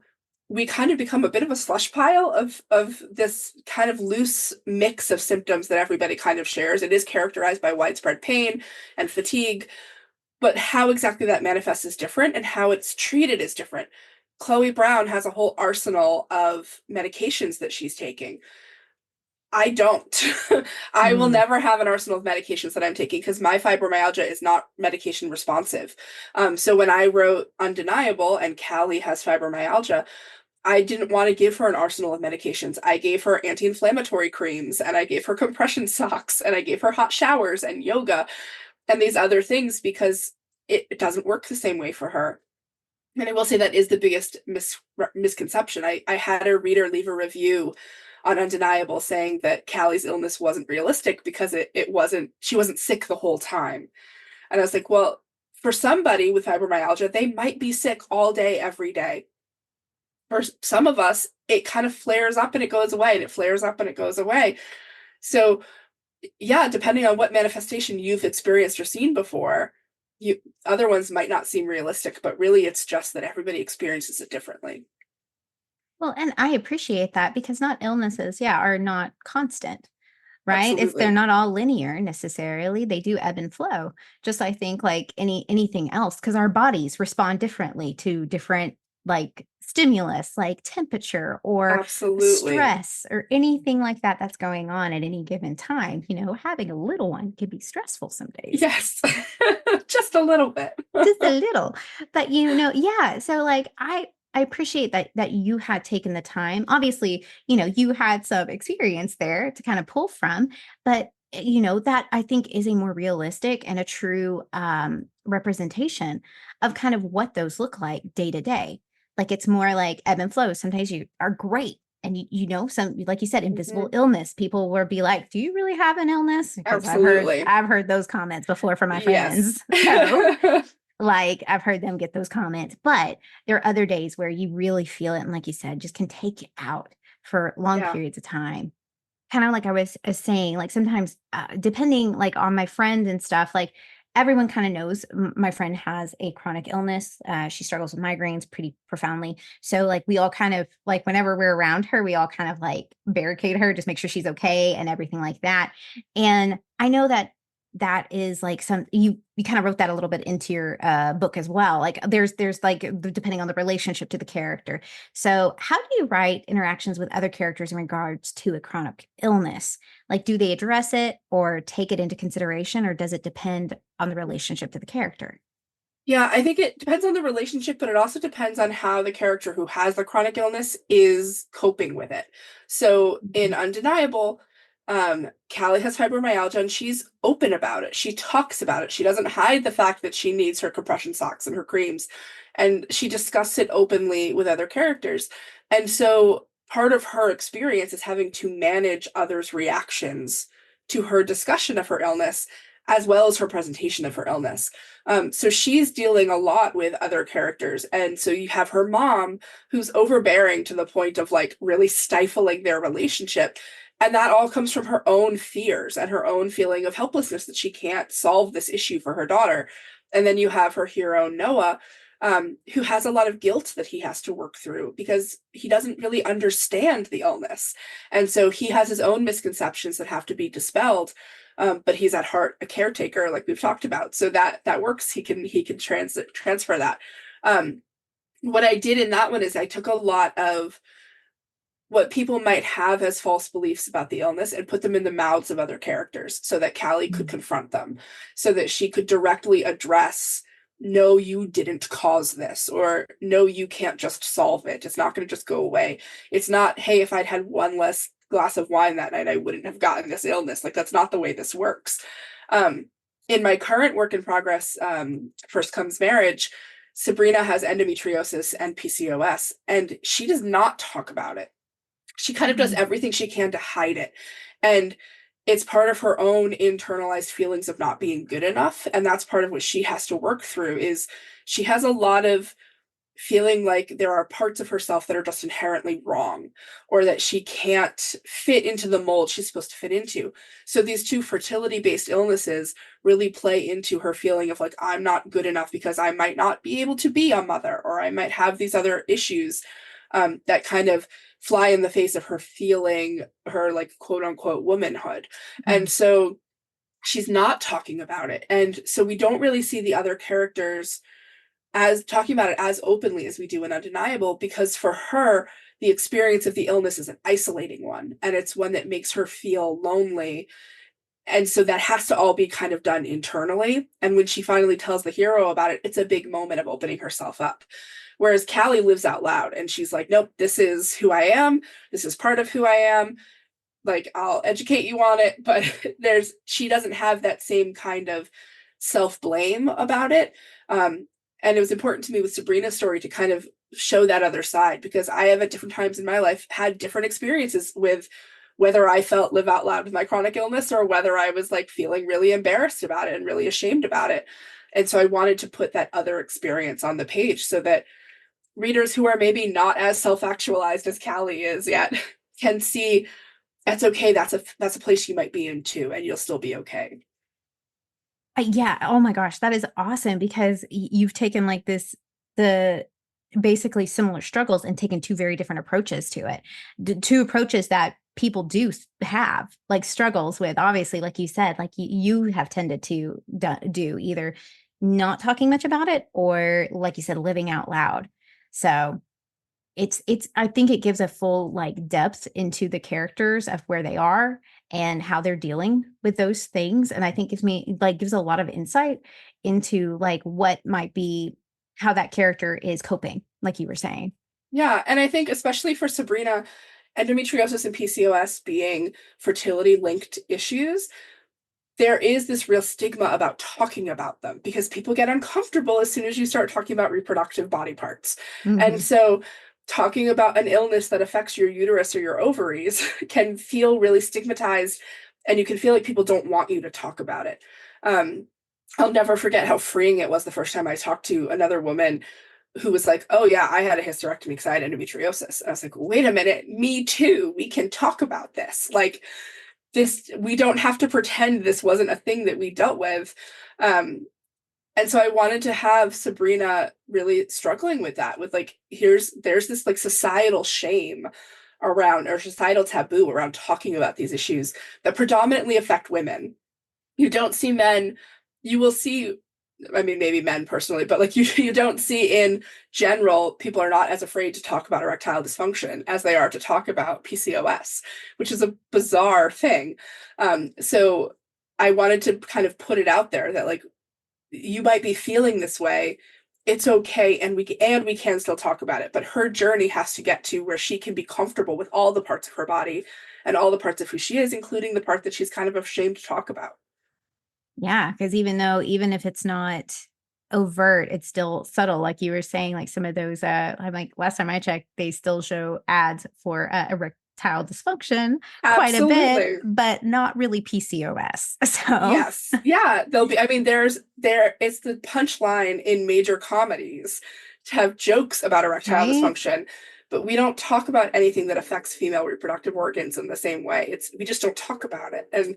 we kind of become a bit of a slush pile of this kind of loose mix of symptoms that everybody kind of shares. It is characterized by widespread pain and fatigue, but how exactly that manifests is different and how it's treated is different. Chloe Brown has a whole arsenal of medications that she's taking. I don't. I will mm. never have an arsenal of medications that I'm taking because my fibromyalgia is not medication responsive. So when I wrote Undeniable and Callie has fibromyalgia, I didn't want to give her an arsenal of medications. I gave her anti-inflammatory creams and I gave her compression socks and I gave her hot showers and yoga and these other things because it doesn't work the same way for her. And I will say that is the biggest misconception. I had a reader leave a review on Undeniable saying that Callie's illness wasn't realistic because she wasn't sick the whole time. And I was like, well, for somebody with fibromyalgia, they might be sick all day, every day. For some of us, it kind of flares up and it goes away, and it flares up and it goes away. So yeah, depending on what manifestation you've experienced or seen before, you other ones might not seem realistic, but really it's just that everybody experiences it differently. Well, and I appreciate that because not illnesses, yeah, are not constant, right? They're Absolutely. not all linear necessarily. They do ebb and flow. Just I think like anything else, because our bodies respond differently to different like stimulus, like temperature or Absolutely. stress or anything like that that's going on at any given time. Having a little one can be stressful some days. Yes. Just a little bit. Just a little. But yeah, so like I appreciate that you had taken the time. Obviously, you had some experience there to kind of pull from, but that I think is a more realistic and a true representation of kind of what those look like day to day. Like it's more like ebb and flow. Sometimes you are great. And some, like you said, invisible Mhm. illness. People will be like, "Do you really have an illness?" Because Absolutely. I've heard those comments before from my Yes. friends. So like I've heard them get those comments. But there are other days where you really feel it, and like you said, just can take you out for long Yeah. periods of time. Kind of like I was saying, like sometimes depending like on my friend and stuff, like everyone kind of knows my friend has a chronic illness. She struggles with migraines pretty profoundly. So like we all kind of like whenever we're around her, we all kind of like barricade her, just make sure she's okay and everything like that. And I know that that is like you kind of wrote that a little bit into your book as well. Like there's like depending on the relationship to the character. So, how do you write interactions with other characters in regards to a chronic illness? Like, do they address it or take it into consideration, or does it depend on the relationship to the character? Yeah, I think it depends on the relationship, but it also depends on how the character who has the chronic illness is coping with it. So in Mhm. Undeniable, Callie has fibromyalgia and she's open about it. She talks about it. She doesn't hide the fact that she needs her compression socks and her creams. And she discusses it openly with other characters. And so part of her experience is having to manage others' reactions to her discussion of her illness, as well as her presentation of her illness. So she's dealing a lot with other characters. And so you have her mom who's overbearing to the point of like really stifling their relationship. And that all comes from her own fears and her own feeling of helplessness that she can't solve this issue for her daughter. And then you have her hero, Noah, who has a lot of guilt that he has to work through because he doesn't really understand the illness. And so he has his own misconceptions that have to be dispelled. But he's at heart a caretaker, like we've talked about. So that works. He can transfer that. What I did in that one is I took a lot of what people might have as false beliefs about the illness and put them in the mouths of other characters so that Callie could confront them, so that she could directly address, no, you didn't cause this, or no, you can't just solve it. It's not going to just go away. It's not, hey, if I'd had one less glass of wine that night, I wouldn't have gotten this illness. Like, that's not the way this works. Um, in my current work in progress, First Comes Marriage, Sabrina has endometriosis and PCOS, and she does not talk about it. She kind of does Mhm. everything she can to hide it. And it's part of her own internalized feelings of not being good enough. And that's part of what she has to work through is she has a lot of feeling like there are parts of herself that are just inherently wrong or that she can't fit into the mold she's supposed to fit into. So these two fertility based illnesses really play into her feeling of like, I'm not good enough because I might not be able to be a mother, or I might have these other issues that kind of fly in the face of her feeling her like quote unquote womanhood. And Mhm. so she's not talking about it. And so we don't really see the other characters as talking about it as openly as we do in Undeniable, because for her, the experience of the illness is an isolating one, and it's one that makes her feel lonely. And so that has to all be kind of done internally. And when she finally tells the hero about it, it's a big moment of opening herself up. Whereas Callie lives out loud and she's like, nope, this is who I am. This is part of who I am. Like, I'll educate you on it. But she doesn't have that same kind of self blame about it. And it was important to me with Sabrina's story to kind of show that other side, because I have at different times in my life had different experiences with whether I felt live out loud with my chronic illness or whether I was like feeling really embarrassed about it and really ashamed about it. And so I wanted to put that other experience on the page so that readers who are maybe not as self-actualized as Callie is yet can see that's okay. That's a place you might be in too, and you'll still be okay. Yeah. Oh my gosh, that is awesome because you've taken like the basically similar struggles and taken two very different approaches to it. Two approaches that people do have like struggles with. Obviously, like you said, like you have tended to do either not talking much about it or, like you said, living out loud. So it's I think it gives a full like depth into the characters of where they are and how they're dealing with those things. And I think gives a lot of insight into like what might be how that character is coping, like you were saying. Yeah, and I think especially for Sabrina, endometriosis and PCOS being fertility linked issues, there is this real stigma about talking about them because people get uncomfortable as soon as you start talking about reproductive body parts. And so talking about an illness that affects your uterus or your ovaries can feel really stigmatized, and you can feel like people don't want you to talk about it. I'll never forget how freeing it was the first time I talked to another woman who was like, oh yeah, I had a hysterectomy because I had endometriosis. And I was like, wait a minute, me too. We can talk about this. Like this, we don't have to pretend this wasn't a thing that we dealt with. And so I wanted to have Sabrina really struggling with that, with like, there's this like societal shame around, or societal taboo around talking about these issues that predominantly affect women. You don't see men, you will see, I mean, maybe men personally, but like you don't see in general, people are not as afraid to talk about erectile dysfunction as they are to talk about PCOS, which is a bizarre thing. So I wanted to kind of put it out there that like, you might be feeling this way. It's okay. And we can still talk about it, but her journey has to get to where she can be comfortable with all the parts of her body and all the parts of who she is, including the part that she's kind of ashamed to talk about. Yeah, because even if it's not overt, it's still subtle. Like you were saying, like some of those, I'm like, last time I checked, they still show ads for erectile dysfunction quite a bit, but not really PCOS. So yes, yeah, there'll be. I mean, it's the punchline in major comedies to have jokes about erectile dysfunction, but we don't talk about anything that affects female reproductive organs in the same way. We just don't talk about it, and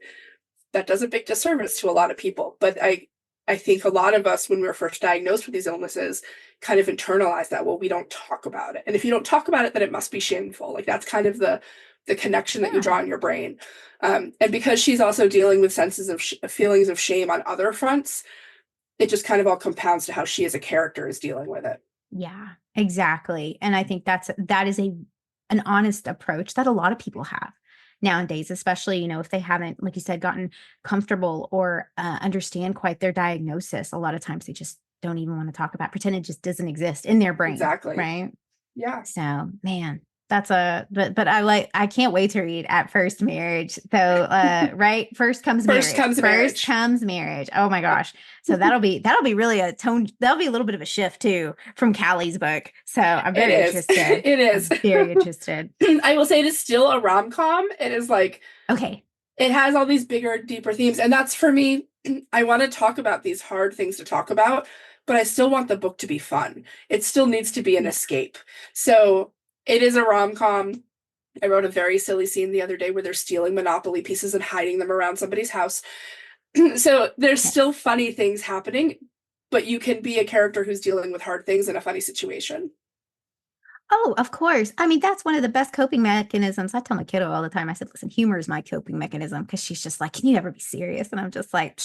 that does a big disservice to a lot of people. But I think a lot of us, when we were first diagnosed with these illnesses, kind of internalize that, well, we don't talk about it. And if you don't talk about it, then it must be shameful. Like that's kind of the connection that you draw in your brain. And because she's also dealing with senses of feelings of shame on other fronts, it just kind of all compounds to how she as a character is dealing with it. Yeah, exactly. And I think that is an honest approach that a lot of people have nowadays, especially, if they haven't, like you said, gotten comfortable or understand quite their diagnosis. A lot of times they just don't even want to talk about, pretend it just doesn't exist in their brain. Exactly. Right. Yeah. So, man, but I can't wait to read At First Marriage. So, right. First comes marriage. Oh my gosh. So that'll be really that'll be a little bit of a shift too from Callie's book. So I'm very interested. It is. I'm very interested. I will say it is still a rom-com. It is like, okay. It has all these bigger, deeper themes. And that's for me, I want to talk about these hard things to talk about, but I still want the book to be fun. It still needs to be an escape. So it is a rom-com. I wrote a very silly scene the other day where they're stealing Monopoly pieces and hiding them around somebody's house. So there's still funny things happening, but you can be a character who's dealing with hard things in a funny situation. Oh, of course. I mean, that's one of the best coping mechanisms. I tell my kiddo all the time, I said, listen, humor is my coping mechanism, because she's just like, can you ever be serious? And I'm just like,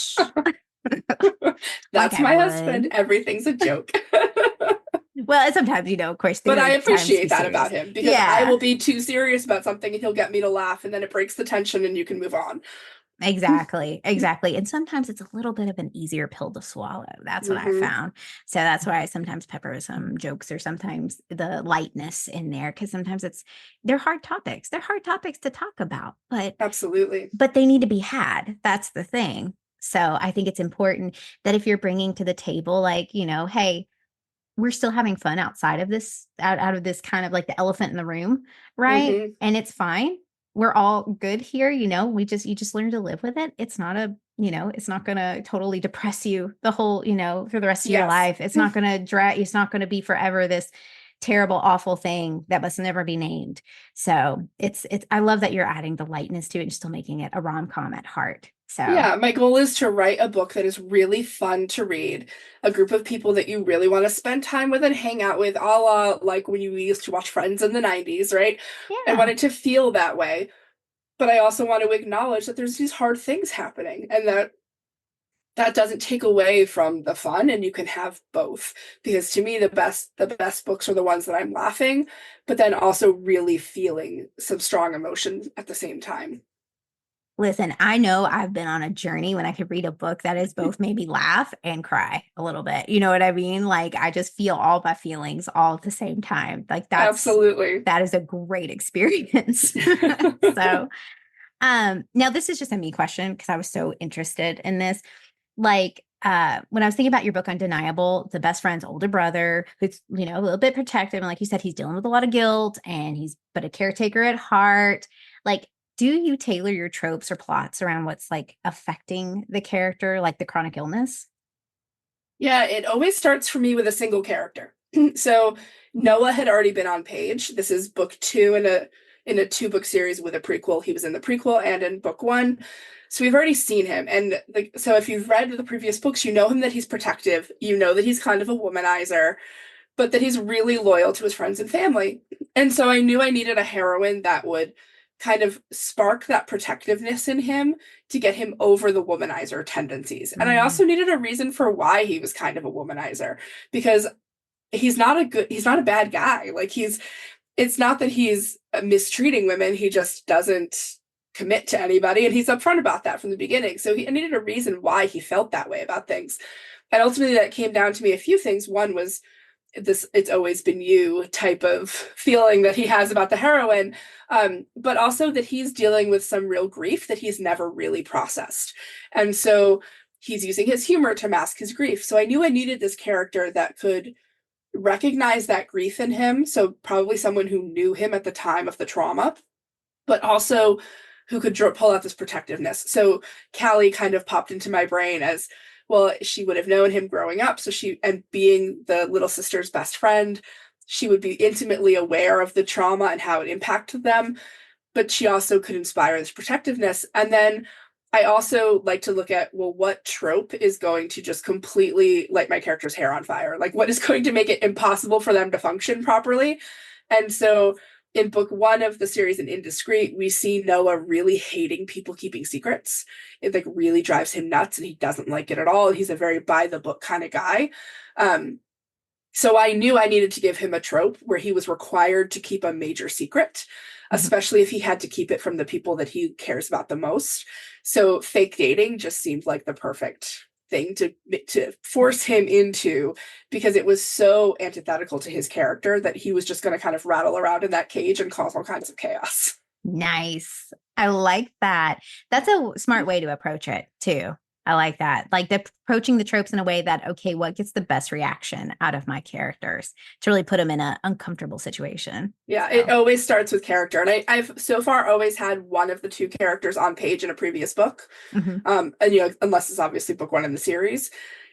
that's my husband. Everything's a joke. Well, sometimes, of course. But I appreciate that about him, because I will be too serious about something and he'll get me to laugh, and then it breaks the tension and you can move on. Exactly. And sometimes it's a little bit of an easier pill to swallow. That's what I found. So that's why I sometimes pepper some jokes or sometimes the lightness in there, because sometimes they're hard topics. They're hard topics to talk about, but absolutely, but they need to be had. That's the thing. So I think it's important that if you're bringing to the table, like, hey, we're still having fun outside of this, out of this kind of like the elephant in the room, right? And it's fine. We're all good here. You just learn to live with it. It's not it's not going to totally depress you the whole, for the rest of your life. It's not going to drag, it's not going to be forever this terrible, awful thing that must never be named. So I love that you're adding the lightness to it and still making it a rom-com at heart. So yeah, my goal is to write a book that is really fun to read, a group of people that you really want to spend time with and hang out with, a la like when you used to watch Friends in the 90s, right? Yeah. I want it to feel that way, but I also want to acknowledge that there's these hard things happening, and that doesn't take away from the fun, and you can have both. Because to me, the best books are the ones that I'm laughing, but then also really feeling some strong emotion at the same time. Listen, I know I've been on a journey when I could read a book that is both made me laugh and cry a little bit. You know what I mean? Like, I just feel all my feelings all at the same time. Like, that is a great experience. So Now this is just a me question because I was so interested in this. Like, when I was thinking about your book Undeniable, the best friend's older brother, who's, a little bit protective. And like you said, he's dealing with a lot of guilt and he's but a caretaker at heart. Like, do you tailor your tropes or plots around what's like affecting the character, like the chronic illness? Yeah, it always starts for me with a single character. So Noah had already been on page. This is book 2 in a 2-book series with a prequel. He was in the prequel and in book 1. So we've already seen him. And so if you've read the previous books, you know him that he's protective. You know that he's kind of a womanizer, but that he's really loyal to his friends and family. And so I knew I needed a heroine that would kind of spark that protectiveness in him to get him over the womanizer tendencies. And I also needed a reason for why he was kind of a womanizer, because he's not a bad guy. Like it's not that he's mistreating women, he just doesn't commit to anybody, and he's upfront about that from the beginning. So I needed a reason why he felt that way about things. And ultimately that came down to me a few things. One was this "it's always been you" type of feeling that he has about the heroine, but also that he's dealing with some real grief that he's never really processed. And so he's using his humor to mask his grief. So I knew I needed this character that could recognize that grief in him. So probably someone who knew him at the time of the trauma, but also who could pull out this protectiveness. So Callie kind of popped into my brain as, well, she would have known him growing up. So and being the little sister's best friend, she would be intimately aware of the trauma and how it impacted them. But she also could inspire this protectiveness. And then I also like to look at, well, what trope is going to just completely light my character's hair on fire? Like, what is going to make it impossible for them to function properly? And so in book 1 of the series, in Indiscreet, we see Noah really hating people keeping secrets. It like really drives him nuts and he doesn't like it at all. He's a very by the book kind of guy. So I knew I needed to give him a trope where he was required to keep a major secret, especially if he had to keep it from the people that he cares about the most. So fake dating just seemed like the perfect thing to force him into, because it was so antithetical to his character that he was just going to kind of rattle around in that cage and cause all kinds of chaos. Nice. I like that. That's a smart way to approach it too. I like that. Like approaching the tropes in a way that, okay, what gets the best reaction out of my characters to really put them in an uncomfortable situation. Yeah, so. It always starts with character. And I've so far always had one of the 2 characters on page in a previous book. And, unless it's obviously book 1 in the series.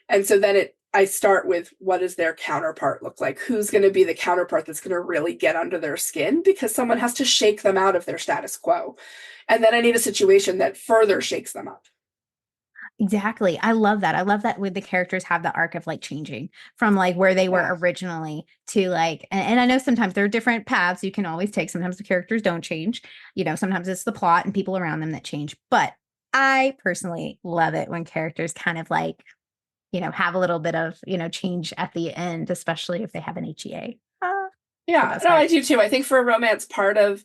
And so then I start with, what does their counterpart look like? Who's going to be the counterpart that's going to really get under their skin? Because someone has to shake them out of their status quo. And then I need a situation that further shakes them up. Exactly. I love that. I love that with the characters have the arc of like changing from like where they were originally to like, and I know sometimes there are different paths you can always take. Sometimes the characters don't change, sometimes it's the plot and people around them that change. But I personally love it when characters kind of like, have a little bit of, change at the end, especially if they have an HEA. Yeah, no, I do too. I think for a romance, part of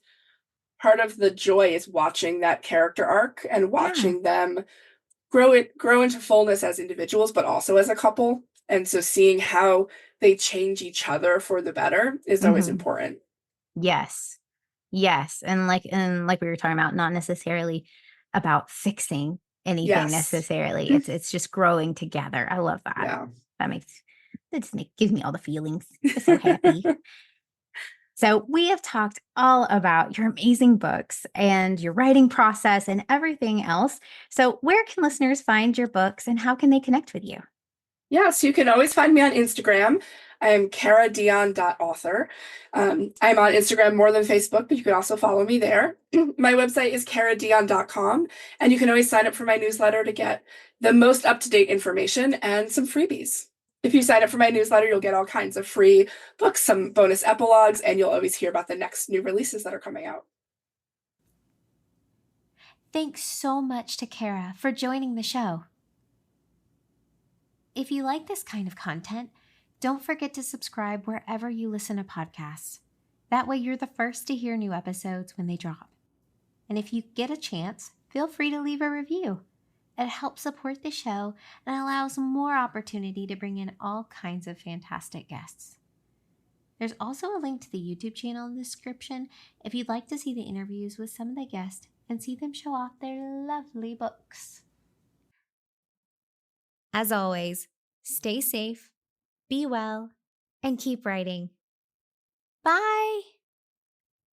the joy is watching that character arc and watching them grow into fullness as individuals, but also as a couple. And so seeing how they change each other for the better is always important. Yes. And like we were talking about, not necessarily about fixing anything necessarily. It's just growing together. I love that. Yeah. That gives me all the feelings. I'm so happy. So we have talked all about your amazing books and your writing process and everything else. So where can listeners find your books and how can they connect with you? Yeah, so you can always find me on Instagram. I'm caradion.author. I'm on Instagram more than Facebook, but you can also follow me there. My website is caradion.com, and you can always sign up for my newsletter to get the most up-to-date information and some freebies. If you sign up for my newsletter, you'll get all kinds of free books, some bonus epilogues, and you'll always hear about the next new releases that are coming out. Thanks so much to Cara for joining the show. If you like this kind of content, don't forget to subscribe wherever you listen to podcasts. That way you're the first to hear new episodes when they drop. And if you get a chance, feel free to leave a review. It helps support the show and allows more opportunity to bring in all kinds of fantastic guests. There's also a link to the YouTube channel in the description if you'd like to see the interviews with some of the guests and see them show off their lovely books. As always, stay safe, be well, and keep writing. Bye!